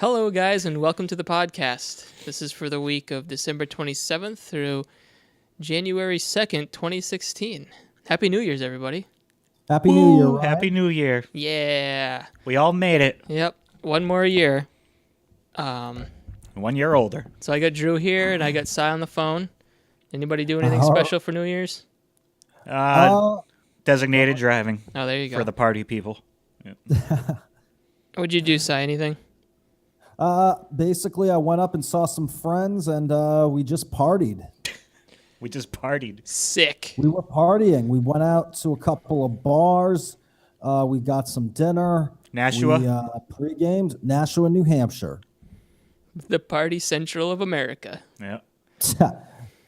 Hello, guys, and welcome to the podcast. This is for the week of December 27th through January 2nd, 2016. Happy New Year's, everybody. Happy New Year, Ryan. Happy New Year. Yeah. We all made it. Yep. One more year. 1 year older. So I got Drew here, and I got Cy on the phone. Anybody do anything special for New Year's? Designated driving. Oh, there you go. For the party people. What'd you do, Cy? Anything? Basically, I went up and saw some friends, and we just partied. We just partied. Sick. We were partying. We went out to a couple of bars. We got some dinner. Nashua? We pre-gamed. Nashua, New Hampshire. The party central of America. Yeah.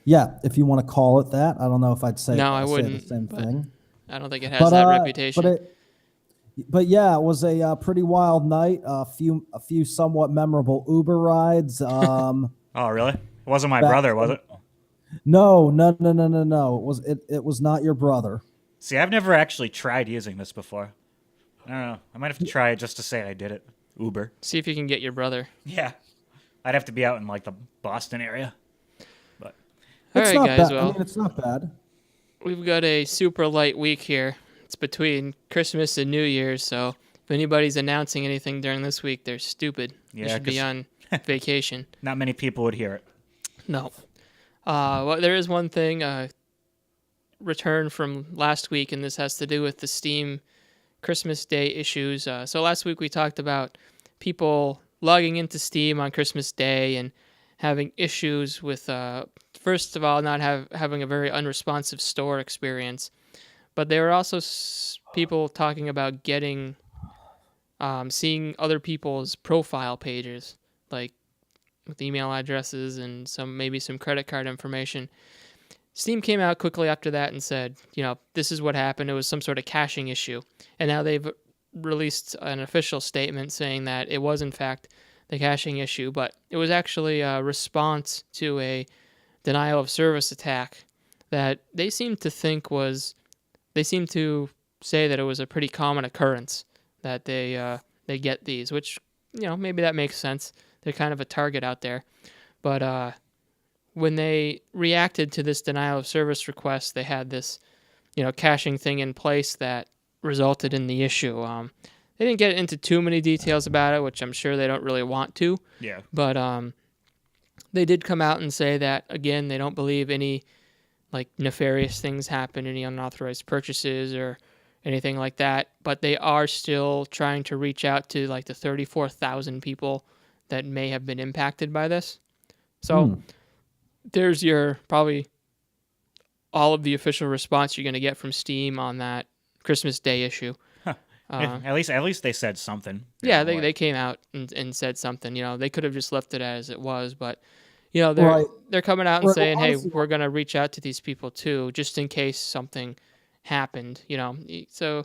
Yeah, if you want to call it that. I don't know if I'd say, No, I say wouldn't, the same thing. I don't think it has that reputation. But yeah, it was a pretty wild night. A few somewhat memorable Uber rides. Oh, really? It wasn't my brother, was it? No. It was not your brother. See, I've never actually tried using this before. I don't know. I might have to try it just to say I did it. Uber. See if you can get your brother. Yeah. I'd have to be out in like the Boston area. But All It's right, not guys. bad. Well, I mean, it's not bad. we've got a super light week here. It's between Christmas and New Year's, so if anybody's announcing anything during this week, they're stupid. Yeah, They should be 'cause- on vacation. not many people would hear it. No. Well, there is one thing, return from last week, and this has to do with the Steam Christmas Day issues. So last week we talked about people logging into Steam on Christmas Day and having issues with, first of all, not having a very unresponsive store experience. But there were also people talking about getting, seeing other people's profile pages, like with email addresses and maybe some credit card information. Steam came out quickly after that and said, this is what happened. It was some sort of caching issue. And now they've released an official statement saying that it was, in fact, the caching issue, but it was actually a response to a denial of service attack that they seem to say that it was a pretty common occurrence that they get these, which, maybe that makes sense. They're kind of a target out there. But when they reacted to this denial of service request, they had this, caching thing in place that resulted in the issue. They didn't get into too many details about it, which I'm sure they don't really want to. Yeah. But they did come out and say that, again, they don't believe any nefarious things happen, any unauthorized purchases or anything like that. But they are still trying to reach out to the 34,000 people that may have been impacted by this. So there's your probably all of the official response you're going to get from Steam on that Christmas Day issue. At least they said something. Yeah, they came out and said something. They could have just left it as it was, but they're coming out and saying, "Hey, we're going to reach out to these people too, just in case something happened." So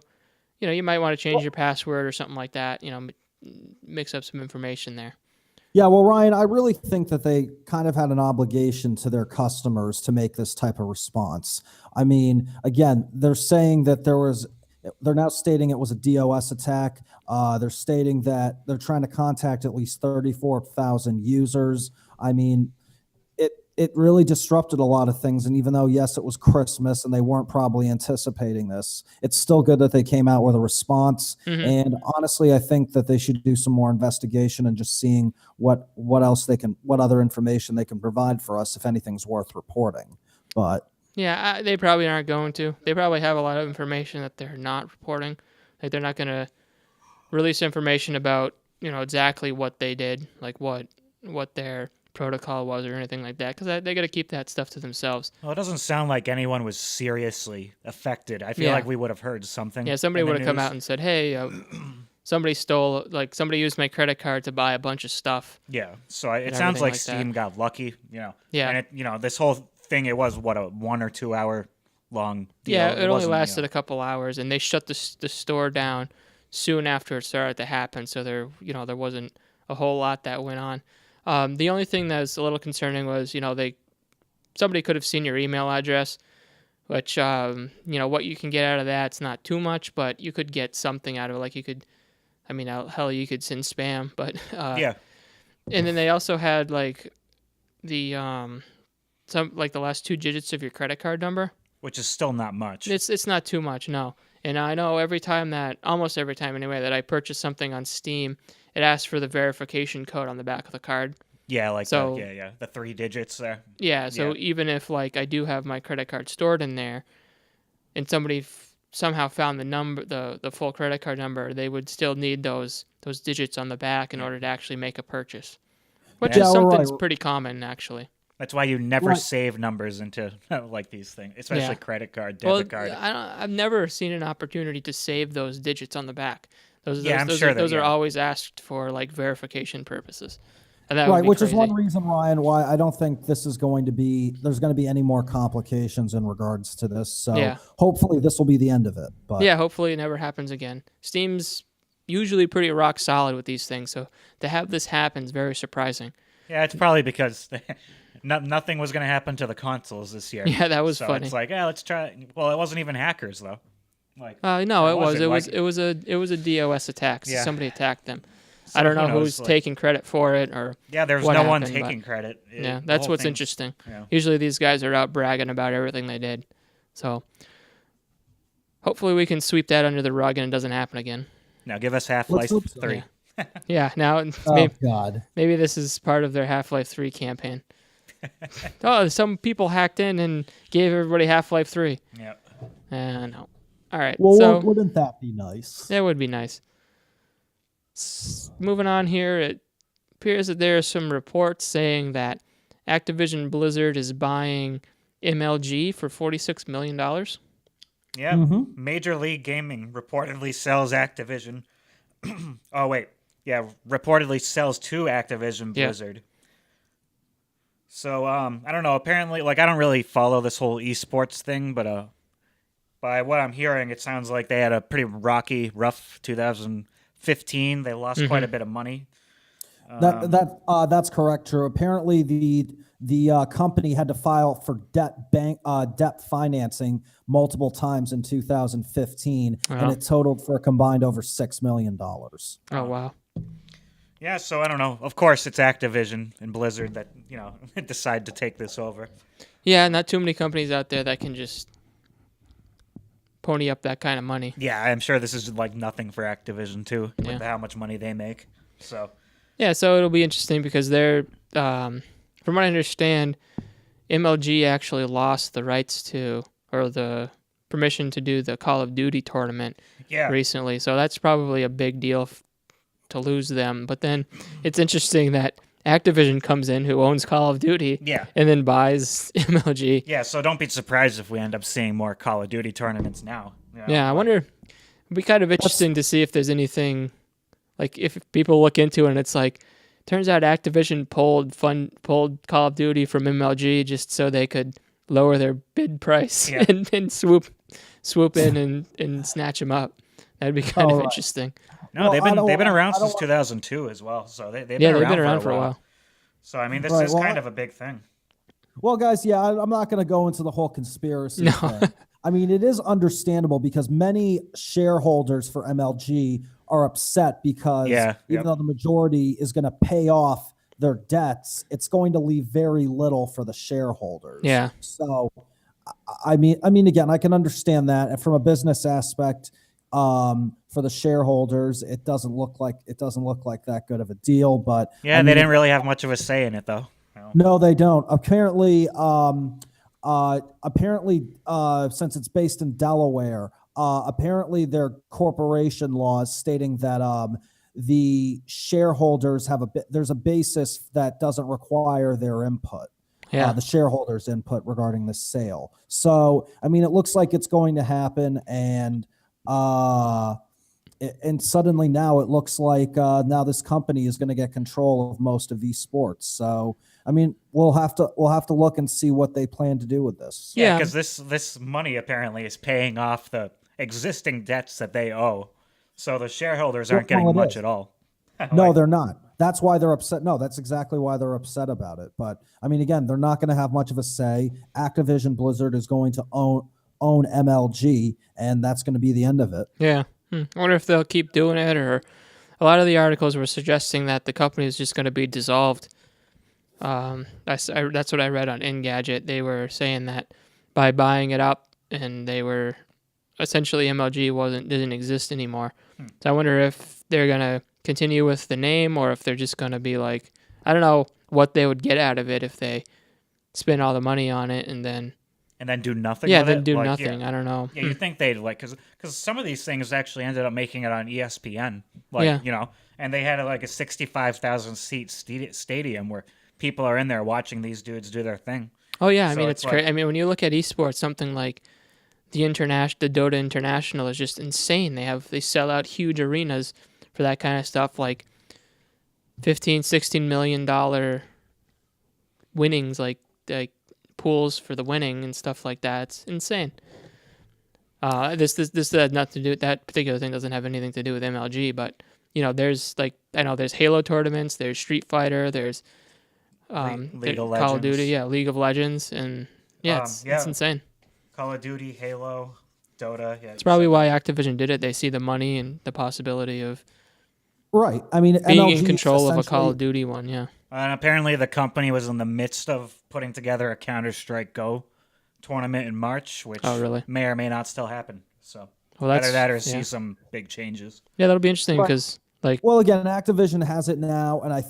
you might want to change your password or something like that. Mix up some information there. Yeah, well, Ryan, I really think that they kind of had an obligation to their customers to make this type of response. I mean, again, they're saying that they're now stating it was a DOS attack. They're stating that they're trying to contact at least 34,000 users. I mean, it really disrupted a lot of things. And even though, yes, it was Christmas and they weren't probably anticipating this, it's still good that they came out with a response. Mm-hmm. And honestly, I think that they should do some more investigation and just seeing what other information they can provide for us if anything's worth reporting. But yeah, they probably aren't going to. They probably have a lot of information that they're not reporting. They're not going to release information about exactly what they did, like what their protocol was or anything like that, because they got to keep that stuff to themselves. Well, it doesn't sound like anyone was seriously affected. I feel like we would have heard something. Yeah, somebody would have come out and said, "Hey, somebody somebody used my credit card to buy a bunch of stuff." Yeah, so it sounds like Steam got lucky. Yeah, and this whole thing, it was what, a 1 or 2 hour long deal. Yeah, it only lasted a couple hours, and they shut the store down soon after it started to happen. So there wasn't a whole lot that went on. The only thing that was a little concerning was, somebody could have seen your email address, which, what you can get out of that's not too much, but you could get something out of it. Like you could send spam, but And then they also had like the some like the last two digits of your credit card number. Which is still not much. It's not too much, no. And I know almost every time anyway, that I purchase something on Steam, it asks for the verification code on the back of the card. Yeah, like So- the 3 digits there. Yeah, so Yeah. even if like I do have my credit card stored in there, and somebody somehow found the full credit card number, they would still need those digits on the back in order to actually make a purchase, which Yeah, is something that's right. pretty common actually. That's why you never Right. save numbers into like these things, especially Yeah. credit card, Well, debit card. I've never seen an opportunity to save those digits on the back. Yeah, I'm sure that- those are yeah. always asked for like verification purposes. And that Right, would be which crazy. is one reason, Ryan, why I don't think there's going to be any more complications in regards to this. So Yeah. hopefully this will be the end of it. But Yeah, hopefully it never happens again. Steam's usually pretty rock solid with these things, so to have this happen is very surprising. Yeah, it's probably because nothing was going to happen to the consoles this year. Yeah, that was so funny. It's like, let's try. Well, it wasn't even hackers though. Like, No, it was. wasn't, It was a DOS attack. So Yeah. somebody attacked them. so I don't who know knows, who's like- taking credit for it, or Yeah, there's what no one happened, but- taking credit. yeah, The that's whole what's thing's- interesting. Yeah. Usually these guys are out bragging about everything they did. So hopefully we can sweep that under the rug and it doesn't happen again. Now give us Half-Life hope so. 3. Yeah, now oh God, maybe this is part of their Half-Life 3 campaign. Oh, some people hacked in and gave everybody Half-Life 3. Yep. No. All right. well, so wouldn't that be nice? that would be nice. Moving on here, it appears that there are some reports saying that Activision Blizzard is buying MLG for $46 million. Yeah. Mhm. Major League Gaming reportedly sells Activision. Oh wait, yeah, reportedly sells to Activision Yeah. Blizzard. So I don't know. Apparently, like I don't really follow this whole esports thing, but by what I'm hearing, it sounds like they had a pretty rough 2015. They lost quite a bit of money. That's correct. True. Apparently, the company had to file for debt financing multiple times in 2015, Wow. and it totaled for a combined over $6 million. Oh, wow. Yeah, so I don't know. Of course, it's Activision and Blizzard that decide to take this over. Yeah, not too many companies out there that can just pony up that kind of money. Yeah, I'm sure this is like nothing for Activision too, Yeah. with how much money they make. So Yeah, so it'll be interesting because they're, from what I understand, MLG actually lost the rights to, or the permission to do the Call of Duty tournament yeah, recently. So that's probably a big deal to lose them. But then it's interesting that Activision comes in, who owns Call of Duty, yeah. and then buys MLG. Yeah, so don't be surprised if we end up seeing more Call of Duty tournaments now. Yeah, I wonder. It'd be kind of interesting to see if there's anything, like if people look into it and it's like, turns out Activision pulled Call of Duty from MLG just so they could lower their bid price Yeah. and swoop in and snatch them up. That'd be kind of right. interesting. No, Well, they've I don't been want- around I don't since 2002 as well. So they've Yeah, been they've been around for a while. So I mean, this Right, is well, kind of a big thing. Well, guys, yeah, I'm not going to go into the whole conspiracy No. thing. I mean, it is understandable because many shareholders for MLG are upset because Yeah, even yep. though the majority is going to pay off their debts, it's going to leave very little for the shareholders. Yeah. So, I mean, again, I can understand that, and from a business aspect, for the shareholders, it doesn't look like that good of a deal. But Yeah, I they mean, didn't really have much of a say in it though. No, they don't. Apparently, since it's based in Delaware, apparently their corporation laws stating that the shareholders there's a basis that doesn't require their input. Yeah. The shareholders' input regarding the sale. So, I mean, it looks like it's going to happen, and suddenly now it looks like now this company is going to get control of most of esports. So, I mean, we'll have to look and see what they plan to do with this. Yeah, Yeah. because this money apparently is paying off the existing debts that they owe. So the shareholders aren't Well, getting it much is. at all. No, they're not. That's why they're upset. No, that's exactly why they're upset about it. But I mean, again, they're not going to have much of a say. Activision Blizzard is going to own MLG, and that's going to be the end of it. Yeah. I wonder if they'll keep doing it, or a lot of the articles were suggesting that the company is just going to be dissolved. That's what I read on Engadget. They were saying that by buying it up, and they were essentially MLG didn't exist anymore. So I wonder if they're gonna continue with the name, or if they're just gonna be like, I don't know what they would get out of it if they spend all the money on it and then do nothing. yeah, with then it? do Like, nothing. Yeah, I don't know. yeah you think they'd like because some of these things actually ended up making it on ESPN. Like Yeah. you know, and they had like a 65,000 seat stadium where people are in there watching these dudes do their thing. Oh yeah, I So mean it's it's crazy. I mean when you look at esports, something like the Dota International is just insane. They sell out huge arenas for that kind of stuff, like $15-16 million winnings, like pools for the winning and stuff like that. It's insane. This had nothing to do. That particular thing doesn't have anything to do with MLG, but there's there's Halo tournaments, there's Street Fighter, there's League of Call of Duty, Legends. League of Legends, and it's insane. Call of Duty, Halo, Dota. Yeah, It's probably why Activision did it. They see the money and the possibility of Right. I mean, being MLG in is control of a Call essentially- of Duty one. Yeah. And apparently the company was in the midst of putting together a Counter-Strike Go tournament in March, which Oh, really? may or may not still happen. So Well, that's either that or yeah. see some big changes. Yeah, that'll be interesting Right. because Well, again, Activision has it now, and I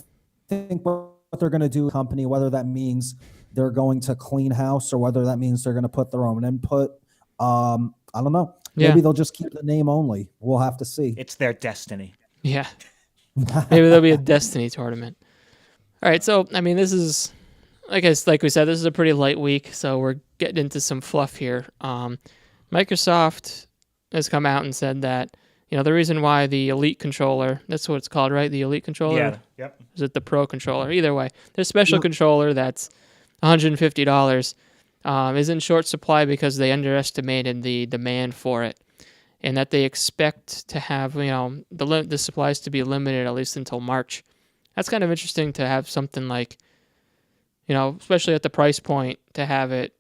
think what they're going to do, company, whether that means they're going to clean house or whether that means they're going to put their own input, I don't know. Yeah. Maybe they'll just keep the name only. We'll have to see. It's their destiny. yeah, maybe there'll be a Destiny tournament. All right, so I mean, this is like we said, this is a pretty light week, so we're getting into some fluff here. Microsoft has come out and said that the reason why the Elite controller, that's what it's called, right? The Elite controller? Yeah. Yep. Is it the Pro controller? Either way, there's a special controller that's $150, is in short supply because they underestimated the demand for it, and that they expect to have the supplies to be limited at least until March. That's kind of interesting to have something like, especially at the price point, to have it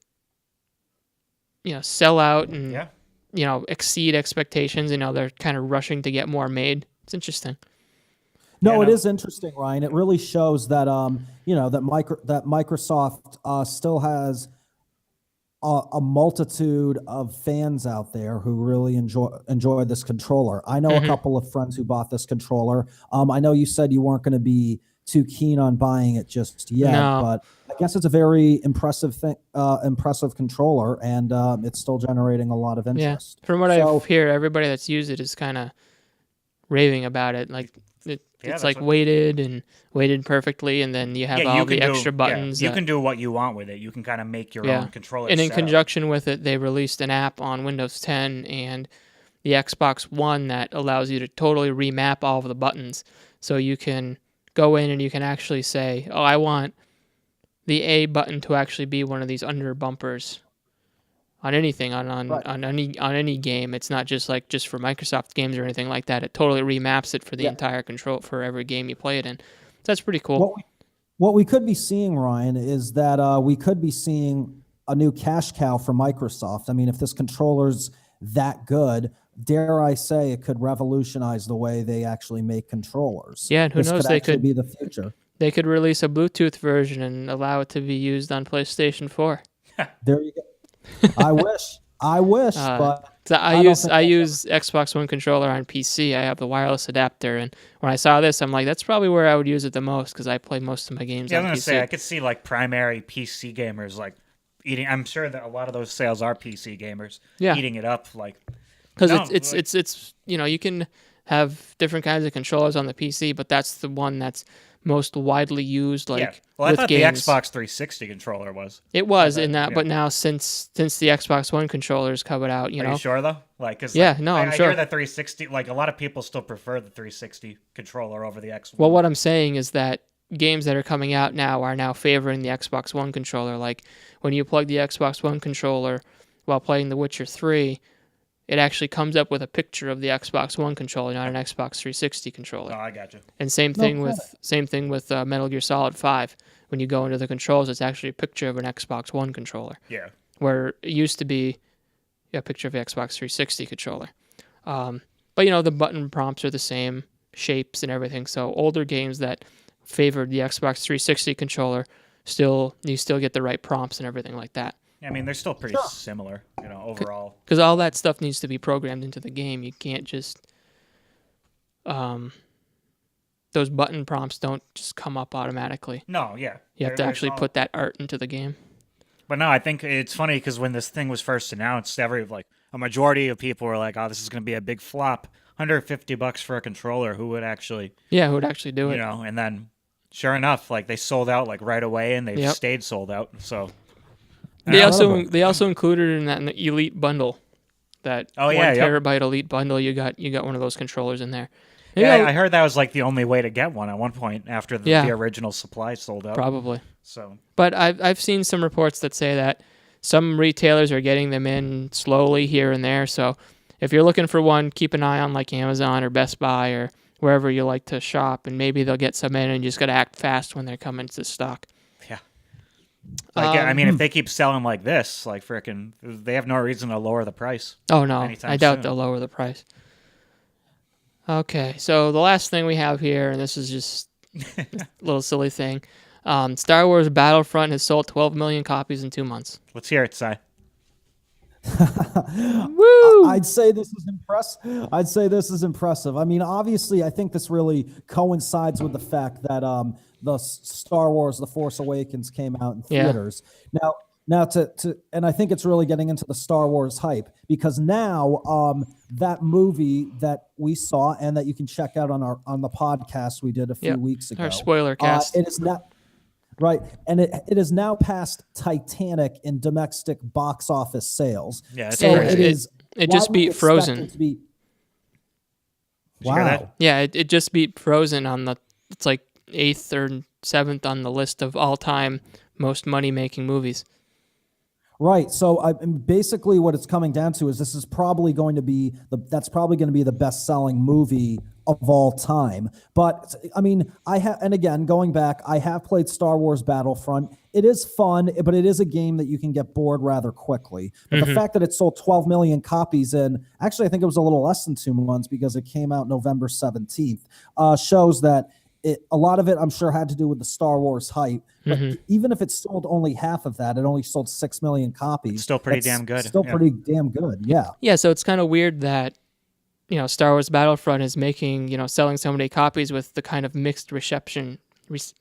sell out and Yeah. exceed expectations. They're kind of rushing to get more made. It's interesting. No, Yeah, it no. is interesting, Ryan. It really shows that that Microsoft still has a multitude of fans out there who really enjoy this controller. I know a couple of friends who bought this controller. I know you said you weren't going to be too keen on buying it just yet, No. but I guess it's a very impressive controller, and it's still generating a lot of Yeah. interest. From what So- I've heard, everybody that's used it is kind of raving about it. Like it's that's like what- weighted perfectly, and then you have Yeah, all you the can extra do, buttons. Yeah, you that- can do what you want with it. You can kind of make your Yeah. own controller. And in setup. conjunction with it, they released an app on Windows 10 and the Xbox One that allows you to totally remap all of the buttons. So you can go in and you can actually say, oh, I want the A button to actually be one of these under bumpers on anything, Right. on any game. It's not just for Microsoft games or anything like that. It totally remaps it for the Yeah. entire control for every game you play it in. So that's pretty cool. What we could be seeing, Ryan, is that we could be seeing a new cash cow for Microsoft. I mean, if this controller's that good, dare I say, it could revolutionize the way they actually make controllers. Yeah, and who This knows, could they actually could- be the future. They could release a Bluetooth version and allow it to be used on PlayStation 4. There you go. I wish, but So I don't use think I that's use Xbox One controller on PC. I have the wireless adapter, and when I saw this, I'm like, that's probably where I would use it the most because I play most of my games Yeah, I on was gonna PC. say I could see like primary PC gamers like eating. I'm sure that a lot of those sales are PC gamers Yeah. eating it up. Like Because No, it's you can have different kinds of controllers on the PC, but that's the one that's most widely used. Like yeah. Well, I with thought games. the Xbox 360 controller was. It was I in that, thought- but now since the Xbox One controllers covered out, Are you sure though? Like, 'cause, Yeah, like, no, I I'm hear sure. that 360. Like a lot of people still prefer the 360 controller over the Xbox. Well, what I'm saying is that games that are coming out now are now favoring the Xbox One controller. Like when you plug the Xbox One controller while playing The Witcher 3, it actually comes up with a picture of the Xbox One controller, not an Xbox 360 controller. Oh, I got you. And same thing with Metal Gear Solid 5. When you go into the controls, it's actually a picture of an Xbox One controller, Yeah. where it used to be a picture of the Xbox 360 controller. But the button prompts are the same. shapes and everything. So older games that favored the Xbox 360 controller, you still get the right prompts and everything like that. I mean, they're still pretty similar, overall. Because all that stuff needs to be programmed into the game. You can't just those button prompts don't just come up automatically. No, yeah. You have to actually put that art into the game. But no, I think it's funny because when this thing was first announced, a majority of people were like, "Oh, this is going to be a big flop. $150 for a controller. Who would actually?" Yeah, who would actually do it? And then, sure enough, they sold out right away, and they've stayed sold out. So they also included in that in the Elite bundle, that 1 terabyte Elite bundle. You got one of those controllers in there. Yeah, I heard that was the only way to get one at one point after the original supply sold out. Probably. So, but I've seen some reports that say that some retailers are getting them in slowly here and there. So if you're looking for one, keep an eye on Amazon or Best Buy or wherever you like to shop, and maybe they'll get some in, and you just got to act fast when they come into stock. Yeah. I mean, if they keep selling like this, frickin', they have no reason to lower the price. Oh, no. I doubt they'll lower the price. Okay, so the last thing we have here, and this is just a little silly thing. Star Wars Battlefront has sold 12 million copies in 2 months. Let's hear it, Si. Woo! I'd say this is impressive. I mean, obviously, I think this really coincides with the fact that the Star Wars: The Force Awakens came out in theaters. Now, and I think it's really getting into the Star Wars hype, because now that movie that we saw and that you can check out on the podcast we did a few weeks ago, our spoiler cast, it is not right, and it is now past Titanic in domestic box office sales. Yeah, so it just beat Frozen. Wow. Yeah, it just beat Frozen it's 8th or 7th on the list of all-time most money-making movies. Right. So basically what it's coming down to is this is probably going to be the best-selling movie of all time. But I mean, going back, I have played Star Wars Battlefront. It is fun, but it is a game that you can get bored rather quickly. But the fact that it sold 12 million copies actually I think it was a little less than 2 months because it came out November 17th, shows that a lot of it, I'm sure, had to do with the Star Wars hype. But even if it sold only half of that, it only sold 6 million copies. Still pretty damn good. Pretty damn good, yeah. Yeah, so it's kind of weird that, Star Wars Battlefront is selling so many copies with the kind of mixed reception it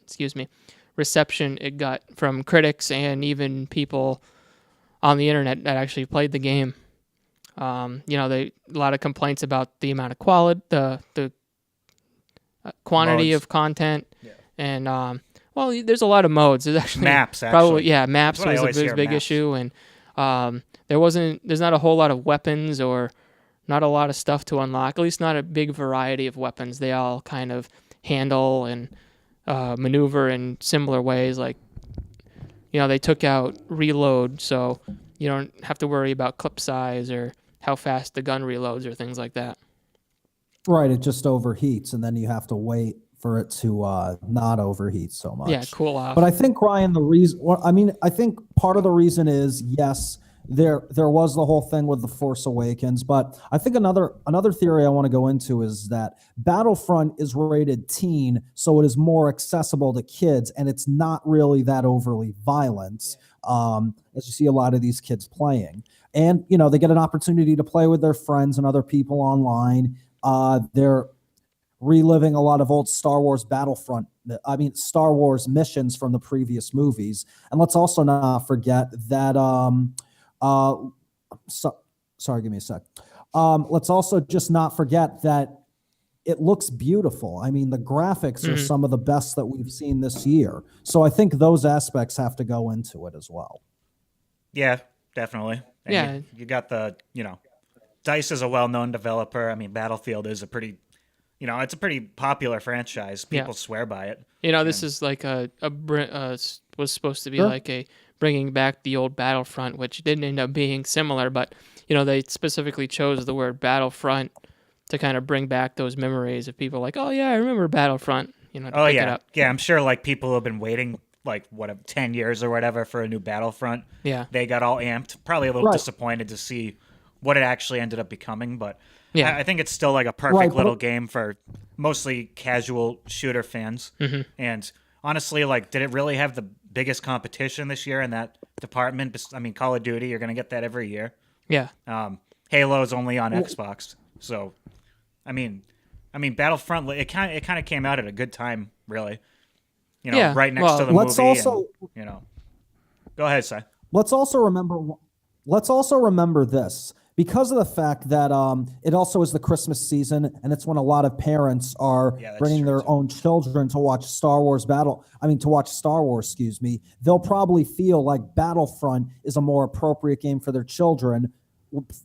got from critics and even people on the internet that actually played the game. A lot of complaints about the amount of quality, the quantity of content, and there's a lot of modes. There's actually maps. Maps was a big issue, and there's not a whole lot of weapons or not a lot of stuff to unlock. At least not a big variety of weapons. They all kind of handle and maneuver in similar ways. They took out reload, so you don't have to worry about clip size or how fast the gun reloads or things like that. Right, it just overheats, and then you have to wait for it to not overheat so much. Yeah, cool off. But I think, Ryan, I think part of the reason is, yes, there was the whole thing with The Force Awakens, but I think another theory I want to go into is that Battlefront is rated teen, so it is more accessible to kids, and it's not really that overly violent, as you see a lot of these kids playing. And, they get an opportunity to play with their friends and other people online. They're reliving a lot of old Star Wars Star Wars missions from the previous movies. And let's also not forget that, sorry, give me a sec. Let's also just not forget that it looks beautiful. I mean, the graphics are some of the best that we've seen this year. So I think those aspects have to go into it as well. Yeah, definitely. And you got the, DICE is a well-known developer. I mean, Battlefield is a pretty, it's a pretty popular franchise. People swear by it. This is was supposed to be like a bringing back the old Battlefront, which didn't end up being similar, but they specifically chose the word Battlefront to kind of bring back those memories of people like, oh yeah, I remember Battlefront. To pick it up. Yeah, I'm sure people who have been waiting 10 years or whatever for a new Battlefront. Yeah, they got all amped. Probably a little disappointed to see what it actually ended up becoming, but Yeah. I think it's still like a perfect Right, but- little game for mostly casual shooter fans. Mm-hmm. And honestly, like, did it really have the biggest competition this year in that department? I mean, Call of Duty, you're going to get that every year. Yeah. Halo's only on Xbox, so I mean, Battlefront. It kind of came out at a good time, really. You know, Yeah, right next well, to the let's movie. also- and, you know, go ahead, Si. Let's also remember this because of the fact that it also is the Christmas season, and it's when a lot of parents are Yeah, that's bringing true, their too. own children to watch to watch Star Wars. Excuse me. They'll probably feel like Battlefront is a more appropriate game for their children,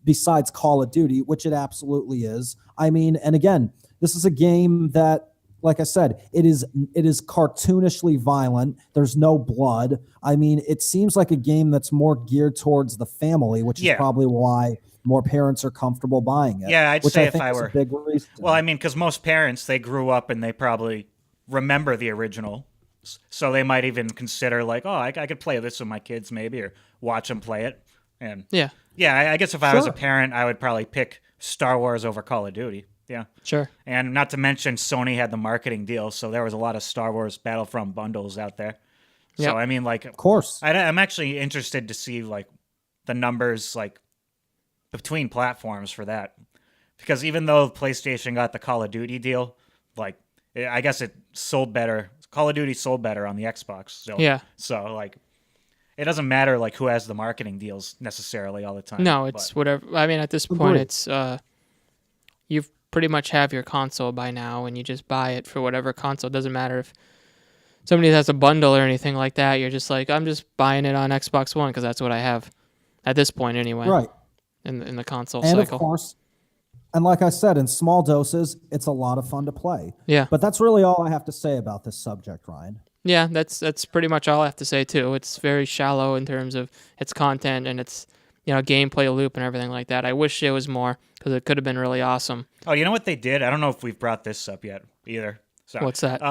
besides Call of Duty, which it absolutely is. I mean, and again, this is a game that, like I said, it is cartoonishly violent. There's no blood. I mean, it seems like a game that's more geared towards the family, which is Yeah. probably why more parents are comfortable buying it. Yeah, I'd which say I if think I is were- a big reason. Well, I mean, because most parents, they grew up and they probably remember the original, so they might even consider like, oh, I could play this with my kids maybe, or watch them play it. And Yeah. I guess if I was a Sure. parent, I would probably pick Star Wars over Call of Duty. Yeah. Sure. And not to mention, Sony had the marketing deal, so there was a lot of Star Wars Battlefront bundles out there. So Yep. I mean, like, Of course. I'm actually interested to see like the numbers like between platforms for that, because even though PlayStation got the Call of Duty deal, like I guess it sold better. Call of Duty sold better on the Xbox. So Yeah. So like, it doesn't matter like who has the marketing deals necessarily all the time. No, it's but- whatever. I mean, at this point, Agreed. it's you pretty much have your console by now, and you just buy it for whatever console. It doesn't matter if somebody has a bundle or anything like that. You're just like, I'm just buying it on Xbox One because that's what I have at this point anyway. Right. In the console And cycle. of course, and like I said, in small doses, it's a lot of fun to play. Yeah. But that's really all I have to say about this subject, Ryan. Yeah, that's pretty much all I have to say too. It's very shallow in terms of its content and its gameplay loop and everything like that. I wish it was more because it could have been really awesome. Oh, you know what they did? I don't know if we've brought this up yet either. So, What's that?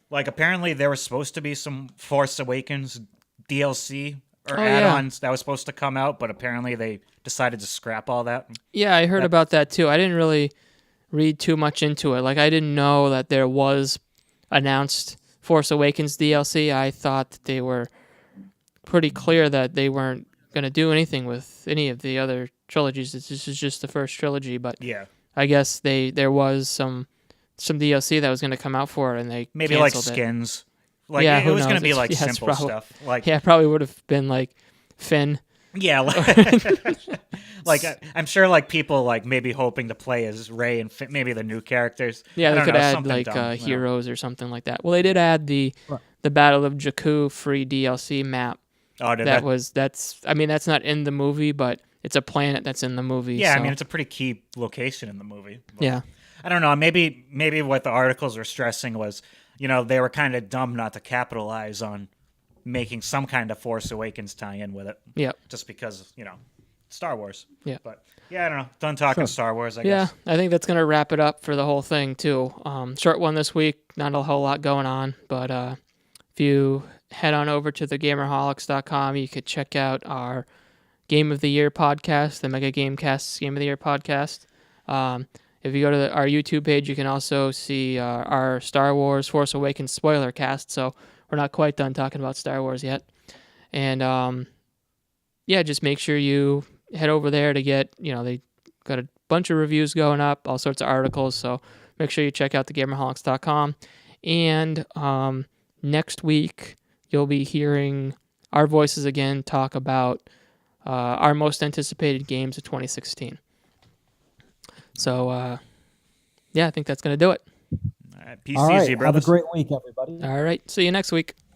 Like apparently there was supposed to be some Force Awakens DLC or Oh, yeah. add-ons that was supposed to come out, but apparently they decided to scrap all that. Yeah, I heard about that too. I didn't really read too much into it. Like I didn't know that there was announced Force Awakens DLC. I thought that they were pretty clear that they weren't going to do anything with any of the other trilogies. This is just the first trilogy, but Yeah. I guess there was some DLC that was going to come out for it, and they Maybe like canceled it. skins. Like Yeah, it who was going to knows? be like It's simple probably- stuff. Like Yeah, it probably would have been like Finn. yeah, like I'm sure like people like maybe hoping to play as Rey and maybe the new characters. Yeah, I they don't could know, add something like dumb, you know. heroes or something like that. Well, they did add the Right. Battle of Jakku free DLC map. Oh, did That's I mean that's not in the movie, but it's a planet that's in the movie. Yeah, so, I mean it's a pretty key location in the movie. But yeah, I don't know. Maybe what the articles were stressing was, they were kind of dumb not to capitalize on making some kind of Force Awakens tie-in with it, yeah, just because Star Wars. Yeah. But yeah, I don't know. Done talking Sure. Star Wars. I yeah. guess. I think that's gonna wrap it up for the whole thing too. Short one this week, not a whole lot going on, but if you head on over to thegamerholics.com, you could check out our Game of the Year podcast, the Mega Gamecast Game of the Year podcast. If you go to our YouTube page, you can also see our Star Wars Force Awakens spoiler cast. So we're not quite done talking about Star Wars yet. And yeah, just make sure you head over there to get, they got a bunch of reviews going up, all sorts of articles. So make sure you check out thegamerholics.com. And next week, you'll be hearing our voices again talk about our most anticipated games of 2016. So, yeah, I think that's going to do it. All right, peace All right. easy, Have a brothers. great week, everybody. All right. See you next week.